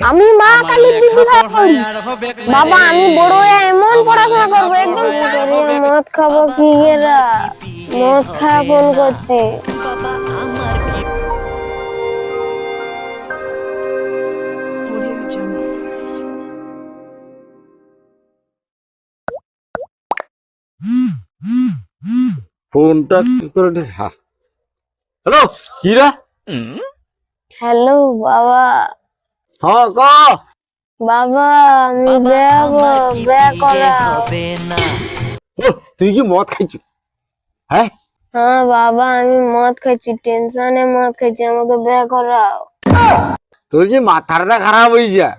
আমি মা কালীর দিদি খাওয়া করি। বাবা আমি বড় হয়ে এমন পড়াশোনা করবো একদম মদ খাবো কি এরা মদ খাওয়া ফোন করছে। ফোনটা কি করে? হ্যালো কিরা? হ্যালো বাবা। হ্যাঁ ক বাবা আমি বিয়ে করাও। তুই কি মদ খাইছিস? হ্যাঁ হ্যাঁ বাবা আমি মদ খাইছি, টেনশনে মদ খাইছি, আমাকে বিয়ে করাও। তোর কি মাথাটা খারাপ হয়ে যায়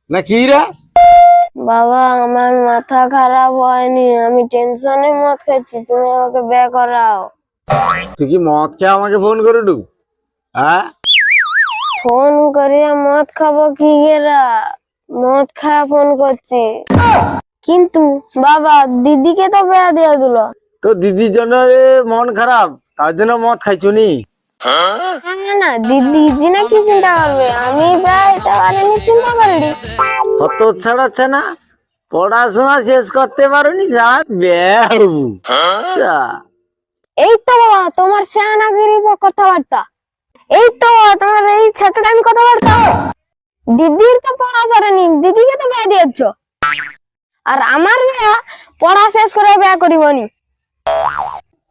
না কি রে? বাবা আমার মাথা খারাপ হয়নি, আমি টেনশনে মদ খাইছি, তুমি আমাকে বিয়ে করাও। তুই কি মদ খেয়ে আমাকে ফোন করে দু? হ্যাঁ ফোন করিয়া মদ খাবো কি এরা মদ খায়া ফোন করছি। কিন্তু বাবা দিদিকে তো বিয়ে দিয়ে দিল। তো দিদির জন্য মন খারাপ, তার জন্য মদ খাইছো নি? না না দিদি না কি চিন্তা করবে, আমি বিয়েটা পারিনি চিন্তা করিনি। কত ছাড়াচ্ছে না, পড়াশোনা শেষ করতে পারোনি সারা বেয়া। এই তো বাবা তোমার সেনাগিরি কথাবার্তা, এই তো তোমার এই ছেলেটা আমি কথাবার্তা। দিদির তো পড়া সরেনি, দিদিকে তো বিয়ে দিয়েছ, আর আমার বিয়ে পড়া শেষ করে বিয়ে করিবনি।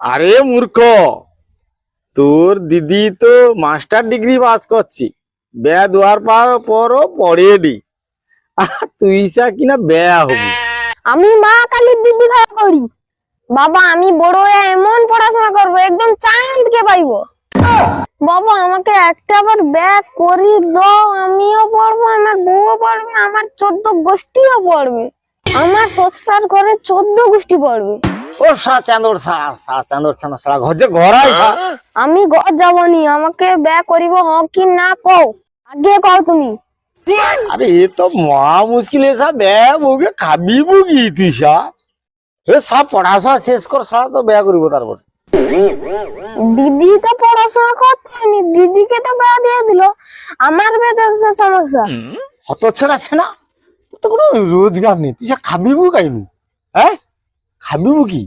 আরে মূর্খ, তোর দিদি তো মাস্টার ডিগ্রি পাস করছি, বেয়া দেওয়ার পরও পড়ে দি, তুই সা কিনা বেয়া হবি। আমি মা কালীর দিদি খাওয়া করি। বাবা আমি বড় হয়ে এমন পড়াশোনা করবো একদম চাঁদকে পাইবো। বাবা আমাকে একটা বার ব্যাগ করি দাও, আমিও পড়বো, আমার বউও পড়বে, আমার 14 গোষ্ঠীও পড়বে, আমার শ্বশুর ঘরে 14 গোষ্ঠী পড়বে। ও চাঁদর সারা ঘর যে ঘরাই। আমি ঘর যাবনি, আমাকে ব্যাগ করিব হ কি না কও, আগে কও তুমি। আরে এ তো মহা মুশকিল, এসা বেয়া বউকে খাবি বুকি তুই সা? এ সব পড়াশোনা শেষ কর, সারা তো বেয়া করিব তারপর। দিদি তো পড়াশোনা করতেনি, দিদিকে তো বিয়ে দিয়ে দিল, আমার বেঁচে সমস্যা। হত ছেড়াচ্ছে না, তো কোনো রোজগার নেই, তুই সা খাবি বু কাইনি? হ্যাঁ খাবি বুকি?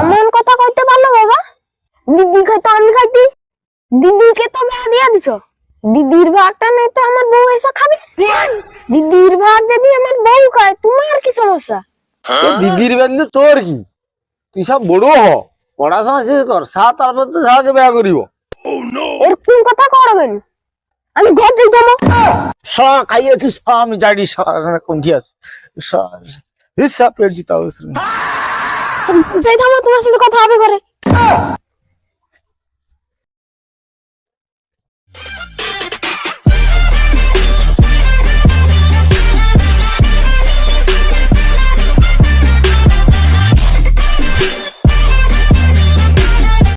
এমন কথা কইতে পারলো বাবা? দিদি খাইতো আমি খাইতি, দিদিকে তো বিয়ে দিয়ে দিছ, দিদির ভাগটা নেই তো আমার বউ এসে খাবে। দিদির ভাগ যদি আমার বউ খায় তোমার কি সমস্যা? দিদির বেঁধে তোর কি? তুই সব বড় হ, পড়াশোনা শেষ কর, সা তারপর তো সারাকে বেয়া করিব। এরকম কথা করবেন, আমি ঘর যাইতাম। সা খাইয়েছিস, আমি জানি কোনটি আছে, হিসাব পেট জিতা যাইতাম, তোমার সাথে কথা হবে ঘরে।